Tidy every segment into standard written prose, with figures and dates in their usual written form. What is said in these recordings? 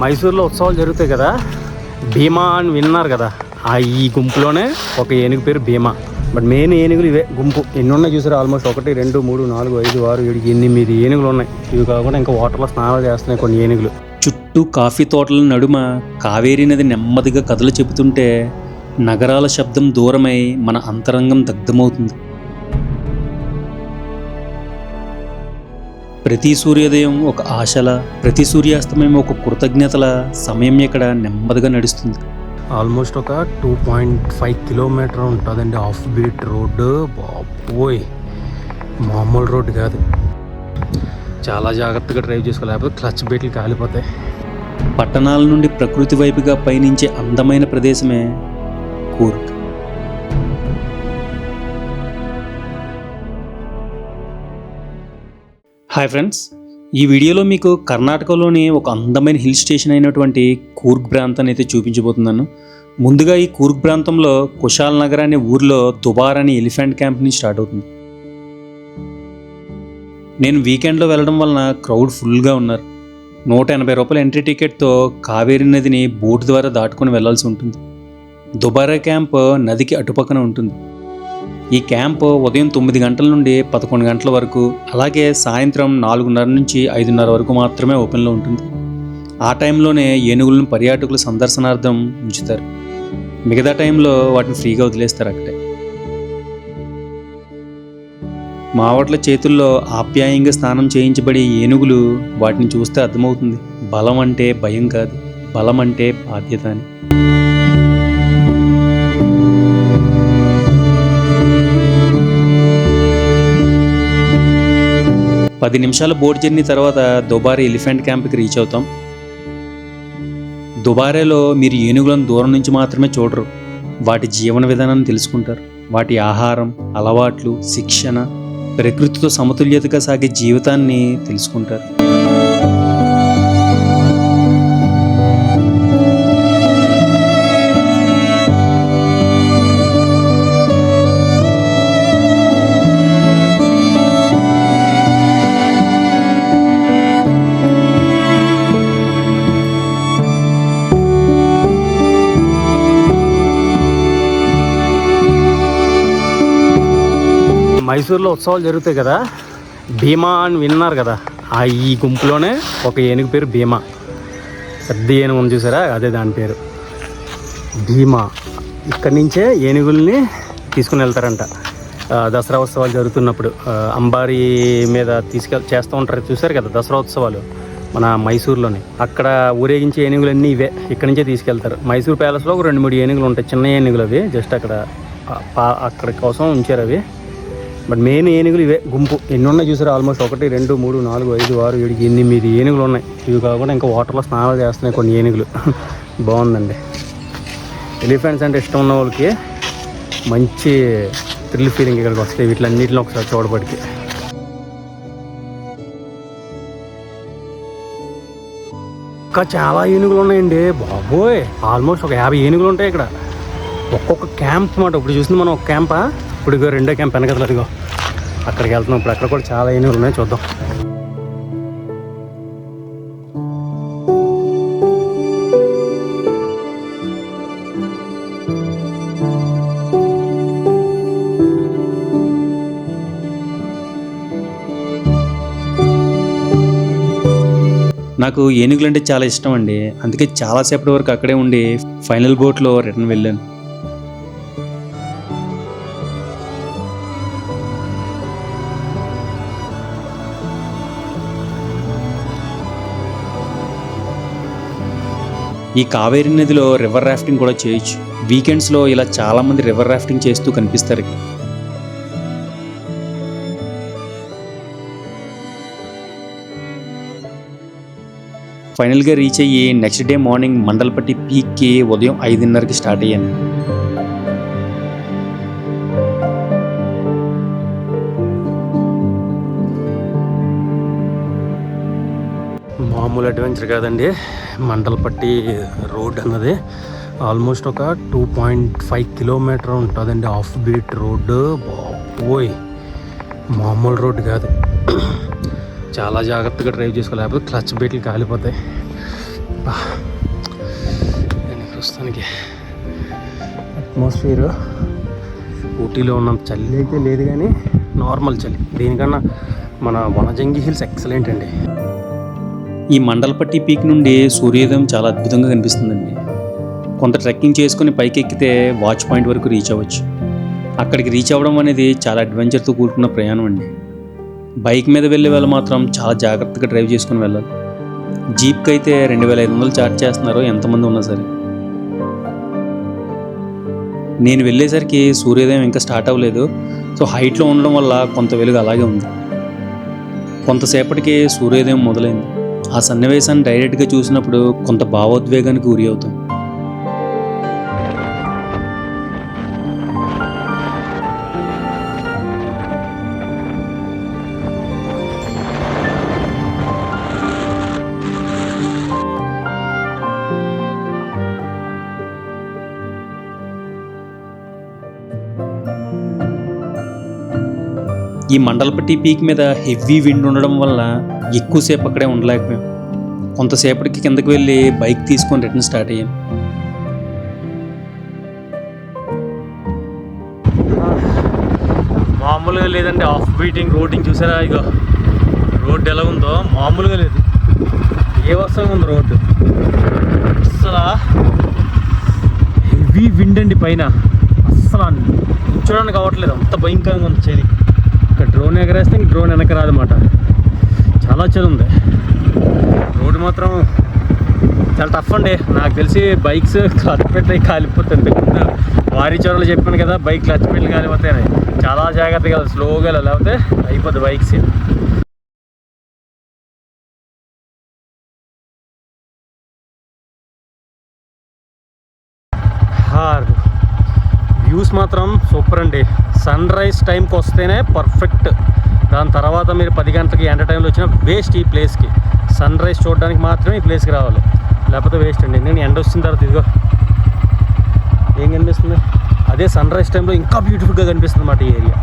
మైసూర్లో ఉత్సవాలు జరుగుతాయి కదా, భీమా అని విన్నారు కదా, ఈ గుంపులోనే ఒక ఏనుగు పేరు భీమా. బట్ మెయిన్ ఏనుగులు ఇవే గుంపు. ఎన్ని ఉన్నాయి చూసారు? ఆల్మోస్ట్ 1 2 3 4 5 6 7 8 ఏనుగులు ఉన్నాయి. ఇవి కాకుండా ఇంకా వాటర్లో స్నానాలు చేస్తున్నాయి కొన్ని ఏనుగులు. చుట్టూ కాఫీ తోటల నడుమ కావేరీ నది నెమ్మదిగా కథలు చెబుతుంటే నగరాల శబ్దం దూరమై మన అంతరంగం దగ్ధమవుతుంది. ప్రతి సూర్యోదయం ఒక ఆశల, ప్రతి సూర్యాస్తమయం ఒక కృతజ్ఞతల సమయం ఇక్కడ నెమ్మదిగా నడుస్తుంది. ఆల్మోస్ట్ ఒక 2.5 కిలోమీటర్ ఉంటుందండి ఆఫ్ బీట్ రోడ్డు. బాబోయ్, మామూలు రోడ్డు కాదు. చాలా జాగ్రత్తగా డ్రైవ్ చేసుకోవాలి, లేకపోతే క్లచ్ బీట్లు కాలిపోతాయి. పట్టణాల నుండి ప్రకృతి వైపుగా పయనించే అందమైన ప్రదేశమే కూర్గ్. హాయ్ ఫ్రెండ్స్, ఈ వీడియోలో మీకు కర్ణాటకలోని ఒక అందమైన హిల్ స్టేషన్ అయినటువంటి కూర్గ్ ప్రాంతాన్ని అయితే చూపించబోతున్నాను. ముందుగా ఈ కూర్గ్ ప్రాంతంలో కుషాల్ నగర్ అనే ఊర్లో దుబార్ అనే ఎలిఫెంట్ క్యాంప్ నుంచి స్టార్ట్ అవుతుంది. నేను వీకెండ్లో వెళ్ళడం వలన క్రౌడ్ ఫుల్గా ఉన్నారు. 180 రూపాయల ఎంట్రీ టికెట్తో కావేరీ నదిని బోట్ ద్వారా దాటుకొని వెళ్లాల్సి ఉంటుంది. దుబారా క్యాంప్ నదికి అటుపక్కన ఉంటుంది. ఈ క్యాంప్ ఉదయం 9 గంటల నుండి 11 గంటల వరకు, అలాగే సాయంత్రం 4:30 నుంచి 5:30 వరకు మాత్రమే ఓపెన్లో ఉంటుంది. ఆ టైంలోనే ఏనుగులను పర్యాటకుల సందర్శనార్థం ఉంచుతారు. మిగతా టైంలో వాటిని ఫ్రీగా వదిలేస్తారు అక్కడే. మావట్ల చేతుల్లో ఆప్యాయంగా స్నానం చేయించబడి ఏనుగులు, వాటిని చూస్తే అర్థమవుతుంది బలం అంటే భయం కాదు, బలం అంటే బాధ్యత అని. పది నిమిషాల బోట్ జర్నీ తర్వాత దుబారే ఎలిఫెంట్ క్యాంప్కి రీచ్ అవుతాం. దుబారేలో మీరు ఏనుగులను దూరం నుంచి మాత్రమే చూడరు, వాటి జీవన విధానాన్ని తెలుసుకుంటారు. వాటి ఆహారం, అలవాట్లు, శిక్షణ, ప్రకృతితో సమతుల్యతగా సాగే జీవితాన్ని తెలుసుకుంటారు. మైసూర్లో ఉత్సవాలు జరుగుతాయి కదా, భీమా అని విన్నారు కదా, ఈ గుంపులోనే ఒక ఏనుగు పేరు భీమా. పెద్ద ఏనుగు ఉంది చూసారా, అదే దాని పేరు భీమా. ఇక్కడి నుంచే ఏనుగుల్ని తీసుకుని వెళ్తారంట దసరా ఉత్సవాలు జరుగుతున్నప్పుడు. అంబారీ మీద చేస్తూ ఉంటారు చూసారు కదా దసరా ఉత్సవాలు మన మైసూర్లోని. అక్కడ ఊరేగించే ఏనుగులన్నీ ఇవే ఇక్కడి నుంచే తీసుకెళ్తారు. మైసూర్ ప్యాలెస్లో ఒక 2-3 ఏనుగులు ఉంటాయి, చిన్న ఏనుగులు. అవి జస్ట్ అక్కడ కోసం ఉంచారు అవి. బట్ మెయిన్ ఏనుగులు ఇవే గుంపు. ఎన్ని ఉన్నాయి చూసారు? ఆల్మోస్ట్ 1 2 3 4 5 6 7 8 ఏనుగులు ఉన్నాయి. ఇవి కాకుండా ఇంకా వాటర్లో స్నానాలు చేస్తున్నాయి కొన్ని ఏనుగులు. బాగుందండి. ఎలిఫెంట్స్ అంటే ఇష్టం ఉన్న వాళ్ళకి మంచి థ్రిల్ ఫీలింగ్ ఇక్కడికి వస్తాయి. వీటిలన్నింటిలో ఒకసారి చూడబడికి. ఇంకా చాలా ఏనుగులు ఉన్నాయండి బాబోయ్. ఆల్మోస్ట్ ఒక 50 ఏనుగులు ఉంటాయి ఇక్కడ. ఒక్కొక్క క్యాంప్ మాట. ఇప్పుడు చూసింది మనం ఒక క్యాంపా, ఇప్పుడు ఇగో 2వ క్యాంప్ వెనకట్లేదుగో అక్కడికి వెళ్తున్నాం. ఇప్పుడు అక్కడ కూడా చాలా ఏనుగులు ఉన్నాయి, చూద్దాం. నాకు ఏనుగులు అంటే చాలా ఇష్టం అండి. అందుకే చాలాసేపటి వరకు అక్కడే ఉండి ఫైనల్ బోట్లో రిటర్న్ వెళ్ళాను. ఈ కావేరీ నదిలో రివర్ రాఫ్టింగ్ కూడా చేయొచ్చు. వీకెండ్స్లో ఇలా చాలామంది రివర్ రాఫ్టింగ్ చేస్తూ కనిపిస్తారు. ఫైనల్గా రీచ్ అయ్యి నెక్స్ట్ డే మార్నింగ్ మండల్పట్టి పీక్కి ఉదయం 5:30కి స్టార్ట్ అయ్యాను. మామూలు అడ్వెంచర్ కాదండి. మండల్పట్టి రోడ్ అన్నది ఆల్మోస్ట్ ఒక 2.5 కిలోమీటర్ ఉంటుందండి ఆఫ్ బీట్ రోడ్డు. బాబోయ్, మామూలు రోడ్డు కాదు. చాలా జాగ్రత్తగా డ్రైవ్ చేసుకోవాలి, లేకపోతే క్లచ్ బీట్లు కాలిపోతాయి. ప్రస్తుతానికి అట్మాస్ఫియర్ ఊటీలో ఉన్న చలి అయితే లేదు, కానీ నార్మల్ చలి. దీనికన్నా మన వనజంగి హిల్స్ ఎక్సలెంట్ అండి. ఈ మండలపట్టి పీక్ నుండి సూర్యోదయం చాలా అద్భుతంగా కనిపిస్తుందండి. కొంత ట్రెక్కింగ్ చేసుకుని పైకి ఎక్కితే వాచ్ పాయింట్ వరకు రీచ్ అవ్వచ్చు. అక్కడికి రీచ్ అవ్వడం అనేది చాలా అడ్వెంచర్తో కూడుకున్న ప్రయాణం అండి. బైక్ మీద వెళ్ళే వాళ్ళు మాత్రం చాలా జాగ్రత్తగా డ్రైవ్ చేసుకుని వెళ్ళాలి. జీప్కి అయితే 2500 ఛార్జ్ చేస్తున్నారు, ఎంతమంది ఉన్నా సరే. నేను వెళ్ళేసరికి సూర్యోదయం ఇంకా స్టార్ట్ అవ్వలేదు. సో హైట్లో ఉండడం వల్ల కొంత వెలుగు అలాగే ఉంది. కొంతసేపటికి సూర్యోదయం మొదలైంది. ఆ సన్నివేశాన్ని డైరెక్ట్గా చూసినప్పుడు కొంత భావోద్వేగానికి గురి అవుతాం. ఈ మండలపట్టి పీక్ మీద హెవీ విండ్ ఉండడం వల్ల ఎక్కువసేపు అక్కడే ఉండలేకపోయాం. కొంతసేపటికి కిందకి వెళ్ళి బైక్ తీసుకొని రిటర్న్ స్టార్ట్ అయ్యాం. మామూలుగా లేదండి, ఆఫ్ బీటింగ్ రోడ్డింగ్ చూసారా? ఇక రోడ్డు ఎలా ఉందో మామూలుగా లేదు, ఏ వరుసగా ఉంది రోడ్డు. అసలు హెవీ విండ్ అండి పైన, అస్సలు కూర్చోడానికి అవ్వట్లేదు, అంత భయంకరంగా ఉంది చలి. ఇక్కడ డ్రోన్ ఎగరేస్తే ఇంక డ్రోన్ వెనక రాదన్నమాట, చాలా చలి ఉంది. రోడ్డు మాత్రం చాలా టఫ్ అండి. నాకు తెలిసి బైక్స్ క్లచ్ పెట్టి కాలిపోతుంది. వారి చోరలు చెప్పాను కదా, బైక్ క్లచ్ పెట్టి కాలిపోతాయని. చాలా జాగ్రత్తగా స్లోగా వెళ్ళాలి, లేకపోతే అయిపోద్ది బైక్స్. వ్యూస్ మాత్రం సూపర్ అండి. సన్ రైజ్ టైంకి వస్తేనే పర్ఫెక్ట్. దాని తర్వాత మీరు 10 గంటలకి ఎండ టైంలో వచ్చినా వేస్ట్. ఈ ప్లేస్కి సన్ రైజ్ చూడడానికి మాత్రమే ఈ ప్లేస్కి రావాలి, లేకపోతే వేస్ట్ అండి. నేను ఎండ వచ్చిన తర్వాత ఇదిగో ఏం కనిపిస్తుంది, అదే సన్ రైజ్ టైంలో ఇంకా బ్యూటిఫుల్గా కనిపిస్తుంది అన్నమాట ఈ ఏరియా.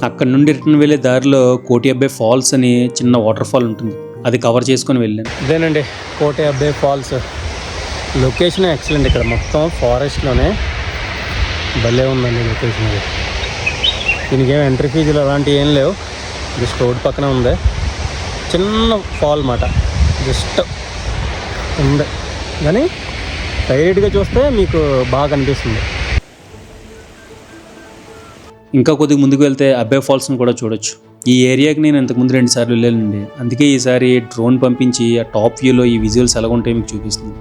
అక్కడ నుండి రిటర్న్ వెళ్ళే దారిలో కోటి అబ్బాయి ఫాల్స్ అని చిన్న వాటర్ ఫాల్ ఉంటుంది, అది కవర్ చేసుకొని వెళ్ళాను. ఇదేనండి కోటి అబ్బాయి ఫాల్స్. Location excellent. ఇక్కడ మొత్తం ఫారెస్ట్లోనే భలే ఉందండి లొకేషన్. అది దీనికి ఏం ఎంట్రీ ఫీజులు అలాంటివి ఏం లేవు, జస్ట్ రోడ్ పక్కన ఉంది. చిన్న ఫాల్ మాట, జస్ట్ ఉంది, కానీ డైరెక్ట్గా చూస్తే మీకు బాగా అనిపిస్తుంది. ఇంకా కొద్దిగా ముందుకు వెళ్తే అబ్బాయి ఫాల్స్ని కూడా చూడొచ్చు. ఈ ఏరియాకి నేను ఇంతకుముందు 2 సార్లు వెళ్ళానండి, అందుకే ఈసారి డ్రోన్ పంపించి ఆ టాప్ వ్యూలో ఈ విజువల్స్ ఎలా ఉంటాయో మీకు చూపిస్తుంది.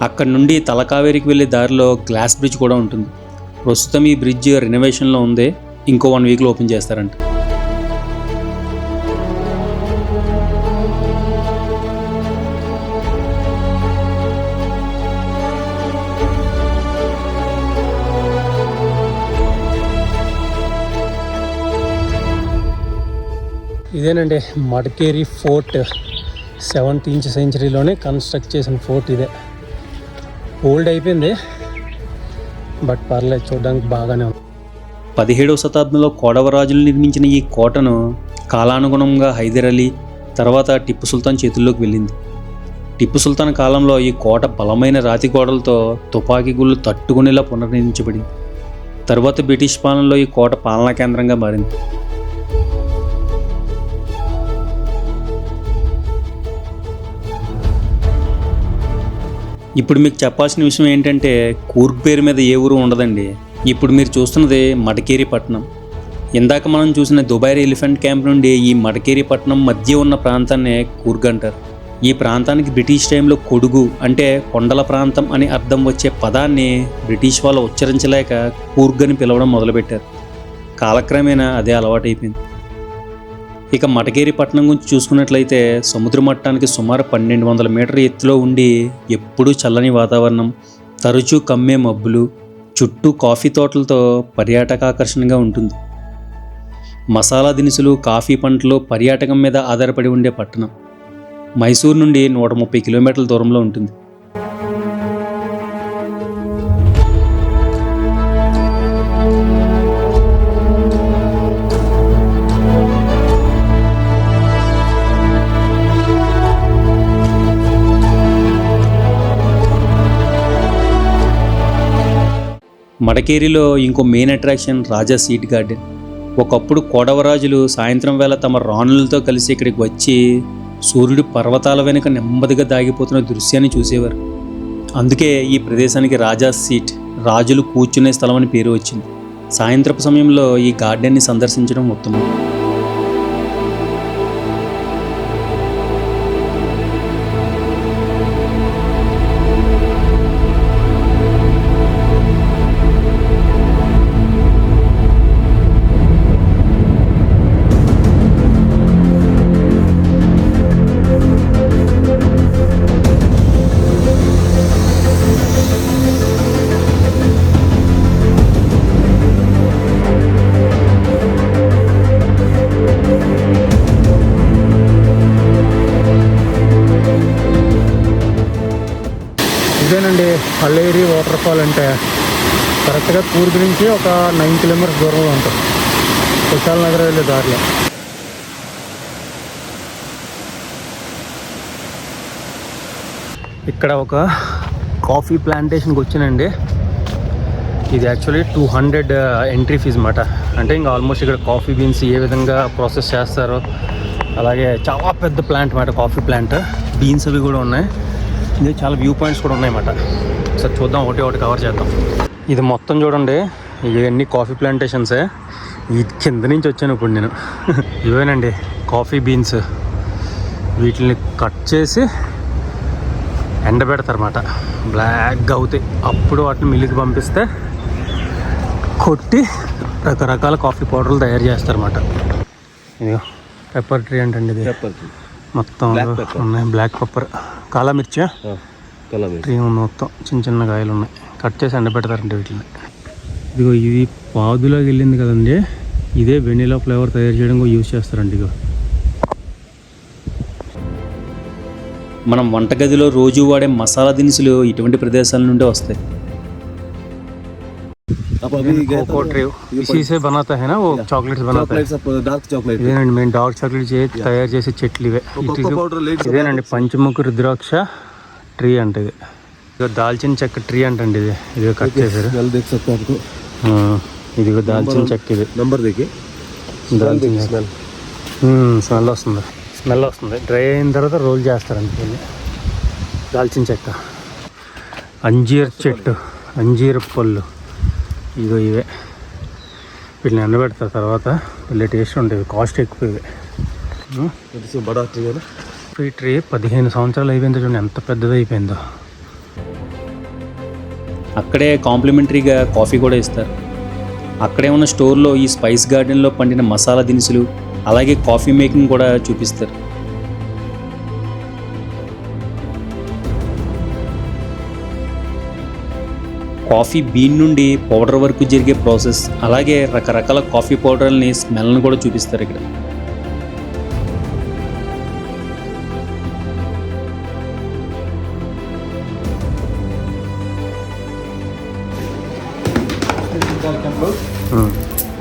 అక్కడ నుండి తలకావేరికి వెళ్ళే దారిలో గ్లాస్ బ్రిడ్జ్ కూడా ఉంటుంది. ప్రస్తుతం ఈ బ్రిడ్జ్ రెనోవేషన్లో ఉంది, ఇంకో 1 వీక్లో ఓపెన్ చేస్తారంట. ఇదేనండి మడికేరి ఫోర్ట్. 17th సెంచరీలోనే కన్స్ట్రక్ట్ చేసిన ఫోర్ట్ ఇదే. ఓల్డ్ అయిపోయింది, బట్ పర్లేదు, చూడడానికి బాగానే ఉంది. 17వ శతాబ్దంలో కోడవరాజులు నిర్మించిన ఈ కోటను కాలానుగుణంగా హైదర్ అలీ, తర్వాత టిప్పు సుల్తాన్ చేతుల్లోకి వెళ్ళింది. టిప్పు సుల్తాన్ కాలంలో ఈ కోట బలమైన రాతి గోడలతో తుపాకీ గుళ్ళు తట్టుకునేలా పునర్నిర్మించబడింది. తర్వాత బ్రిటిష్ పాలనలో ఈ కోట పాలనా కేంద్రంగా మారింది. ఇప్పుడు మీకు చెప్పాల్సిన విషయం ఏంటంటే, కూర్గ్ పేరు మీద ఏ ఊరు ఉండదండి. ఇప్పుడు మీరు చూస్తున్నది మడికేరి పట్టణం. ఇందాక మనం చూసిన దుబాయ్ ఎలిఫెంట్ క్యాంప్ నుండి ఈ మడకేరి పట్టణం మధ్య ఉన్న ప్రాంతాన్నే కూర్గ్ అంటారు. ఈ ప్రాంతానికి బ్రిటిష్ టైంలో కొడుగు అంటే కొండల ప్రాంతం అని అర్థం వచ్చే పదాన్ని బ్రిటిష్ వాళ్ళు ఉచ్చరించలేక కూర్గ్ అని పిలవడం మొదలుపెట్టారు. కాలక్రమేణా అదే అలవాటైపోయింది. ఇక మడకేరి పట్టణం గురించి చూసుకున్నట్లయితే సముద్ర మట్టానికి సుమారు 1200 మీటర్ల ఎత్తులో ఉండి ఎప్పుడూ చల్లని వాతావరణం, తరచూ కమ్మే మబ్బులు, చుట్టూ కాఫీ తోటలతో పర్యాటక ఆకర్షణగా ఉంటుంది. మసాలా దినుసులు, కాఫీ పంటలు పర్యాటకం మీద ఆధారపడి ఉండే పట్టణం. మైసూర్ నుండి 130 కిలోమీటర్ల దూరంలో ఉంటుంది. మడకేరిలో ఇంకో మెయిన్ అట్రాక్షన్ రాజా సీట్ గార్డెన్. ఒకప్పుడు కోడవరాజులు సాయంత్రం వేళ తమ రాణులతో కలిసి ఇక్కడికి వచ్చి సూర్యుడు పర్వతాల వెనుక నెమ్మదిగా దాగిపోతున్న దృశ్యాన్ని చూసేవారు. అందుకే ఈ ప్రదేశానికి రాజా సీట్, రాజులు కూర్చునే స్థలం అని పేరు వచ్చింది. సాయంత్రపు సమయంలో ఈ గార్డెన్ని సందర్శించడం ఉత్తమం. ఇదేనండి అల్లేరి వాటర్ ఫాల్ అంటే. కరెక్ట్గా కూర్గ్ నుంచి ఒక 9 కిలోమీటర్స్ దూరంలో ఉంటుంది, కుశాల్ నగర్ వెళ్ళే దారిలో. ఇక్కడ ఒక కాఫీ ప్లాంటేషన్కి వచ్చానండి. ఇది యాక్చువల్లీ 200 ఎంట్రీ ఫీజు అన్నమాట. అంటే ఇంకా ఆల్మోస్ట్ ఇక్కడ కాఫీ బీన్స్ ఏ విధంగా ప్రాసెస్ చేస్తారో, అలాగే చాలా పెద్ద ప్లాంట్ అన్నమాట, కాఫీ ప్లాంట్. బీన్స్ అవి కూడా ఉన్నాయి. ఇది చాలా వ్యూ పాయింట్స్ కూడా ఉన్నాయన్నమాట. ఒకసారి చూద్దాం, ఒకటి కవర్ చేద్దాం. ఇది మొత్తం చూడండి, ఇవన్నీ కాఫీ ప్లాంటేషన్సే. ఈ కింద నుంచి వచ్చాను ఇప్పుడు నేను. ఇవేనండి కాఫీ బీన్స్. వీటిని కట్ చేసి ఎండబెడతారన్నమాట, బ్లాక్గా అవుతాయి. అప్పుడు వాటిని మిల్లుకి పంపిస్తే కొట్టి రకరకాల కాఫీ పౌడర్లు తయారు చేస్తారన్నమాట. ఇది పెప్పర్ ట్రీ అంటే ఇది మొత్తం ఉన్నాయి. బ్లాక్ పెప్పర్, కాలా మిర్చి ట్రీ ఉంది. మొత్తం చిన్న చిన్న కాయలు ఉన్నాయి, కట్ చేసి ఎండబెడతారండి వీటిని. ఇదిగో ఇది పాదులోకి వెళ్ళింది కదండి, ఇదే వెనిలా ఫ్లేవర్ తయారు చేయడం యూజ్ చేస్తారండి. ఇగో మనం వంటగదిలో రోజు వాడే మసాలా దినుసులు ఇటువంటి ప్రదేశాల నుండి వస్తాయి. कोको ट्री इसी से बनाता है ना, वो चॉकलेट्स बनाता है. डार्क चॉकलेट ఇదేనండి మేము డార్క్ చాక్లెట్ తయారు చేసే చెట్లు ఇవే. ఇదేనండి పంచముఖ రుద్రాక్ష ట్రీ అంటే. ఇది ఇదిగో దాల్చిన చెక్క ట్రీ అంటండి. ఇది ఇదిగో కట్ చేశారు. ఇదిగో దాల్చిన చెక్క. ఇది నంబర్ देखिए, స్మెల్ వస్తుంది. డ్రై అయిన తర్వాత రోల్ చేస్తారండి దీన్ని. దాల్చిన చెక్క, అంజీర్ చెట్టు, అంజీర్ పళ్ళు, ఇగో ఇవే. వీటిని ఎండబెడతారు, తర్వాత వీళ్ళ టేస్ట్ ఉంటుంది. కాస్ట్ ఎక్కువ ఇవే. ఈ ట్రీ 15 సంవత్సరాలు అయిపోయిందో చూడండి, ఎంత పెద్దది అయిపోయిందో. అక్కడే కాంప్లిమెంటరీగా కాఫీ కూడా ఇస్తారు. అక్కడే ఉన్న స్టోర్లో ఈ స్పైస్ గార్డెన్లో పండిన మసాలా దినుసులు, అలాగే కాఫీ మేకింగ్ కూడా చూపిస్తారు. కాఫీ బీన్ నుండి పౌడర్ వరకు జరిగే ప్రాసెస్, అలాగే రకరకాల కాఫీ పౌడర్లని స్మెల్ని కూడా చూపిస్తారు ఇక్కడ.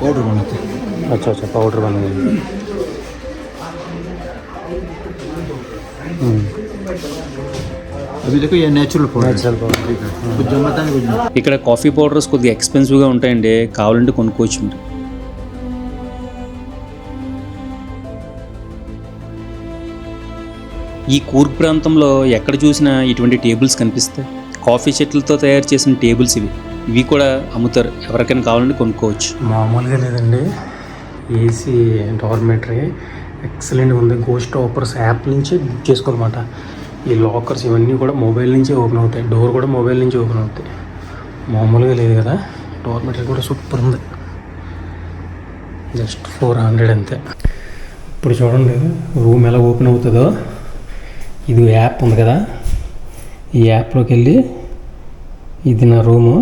पाउडर बनाते हैं. अच्छा पाउडर बनाएंगे. अभी देखो ये नेचुरल पाउडर. कुछ जमाता नहीं, कुछ नहीं. ఇక్కడ కాఫీ పౌడర్స్ కొద్దిగా ఎక్స్పెన్సివ్గా ఉంటాయండి, కావాలంటే కొనుక్కోవచ్చు మీరు. ఈ కూర్గ్ ప్రాంతంలో ఎక్కడ చూసినా ఇటువంటి టేబుల్స్ కనిపిస్తాయి. కాఫీ చెట్లతో తయారు చేసిన టేబుల్స్ ఇవి కూడా అమ్ముతారు, ఎవరికైనా కావాలంటే కొనుక్కోవచ్చు. మామూలుగా లేదండి, ఏసీ డార్మెటరీ ఎక్సలెంట్గా ఉంది. గోస్ట్ ఆపర్స్ యాప్ నుంచి బుక్ చేసుకోవాలన్నమాట. ఈ లాకర్స్ ఇవన్నీ కూడా మొబైల్ నుంచే ఓపెన్ అవుతాయి. డోర్ కూడా మొబైల్ నుంచి ఓపెన్ అవుతాయి. మామూలుగా లేదు కదా. డార్మెటరీ కూడా సూపర్ ఉంది. జస్ట్ 400 అంతే. ఇప్పుడు చూడండి రూమ్ ఎలా ఓపెన్ అవుతుందో. ఇది యాప్ ఉంది కదా, ఈ యాప్లోకి వెళ్ళి ఇది నా రూము.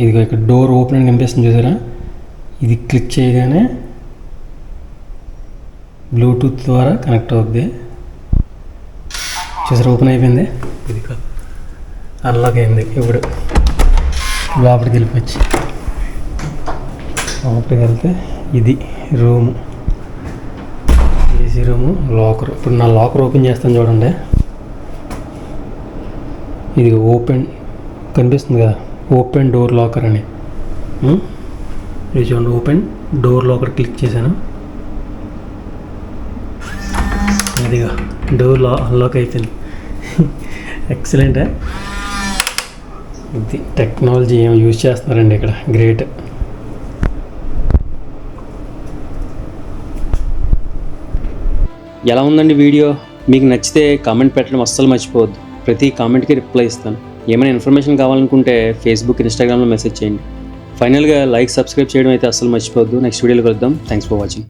ఇది ఇక్కడ డోర్ ఓపెన్ అని కనిపిస్తుంది చూసారా, ఇది క్లిక్ చేయగానే బ్లూటూత్ ద్వారా కనెక్ట్ అవుద్ది. చూసారా ఓపెన్ అయిపోయింది. ఇది అన్లాక్ అయింది. ఇప్పుడు లోపలికి వెళ్ళిపోవచ్చు. లోపలికి వెళ్తే ఇది రూము, ఏసీ రూము, లాకర్. ఇప్పుడు నా లాకర్ ఓపెన్ చేస్తాను చూడండి. ఇది ఓపెన్ కనిపిస్తుంది కదా, ఓపెన్ డోర్ లాకర్ అని. ఇది చూడండి, ఓపెన్ డోర్ లాకర్ క్లిక్ చేశాను. అదిగా డోర్ అన్లాక్ అయిపోయింది. ఎక్సలెంట్. ఇది టెక్నాలజీ ఏం యూజ్ చేస్తున్నారండి ఇక్కడ, గ్రేట్. ఎలా ఉందండి వీడియో? మీకు నచ్చితే కామెంట్ పెట్టడం అస్సలు మర్చిపోవద్దు. ప్రతి కామెంట్కి రిప్లై ఇస్తాను. ఏమైనా ఇన్ఫర్మేషన్ కావాలనుకుంటే ఫేస్బుక్, ఇన్స్టాగ్రామ్లో మెసేజ్ చేయండి. ఫైనల్గా లైక్, సబ్స్క్రైబ్ చేయడం అయితే అస్సలు మర్చిపోవద్దు. నెక్స్ట్ వీడియోలో కలుద్దాం. Thanks for watching.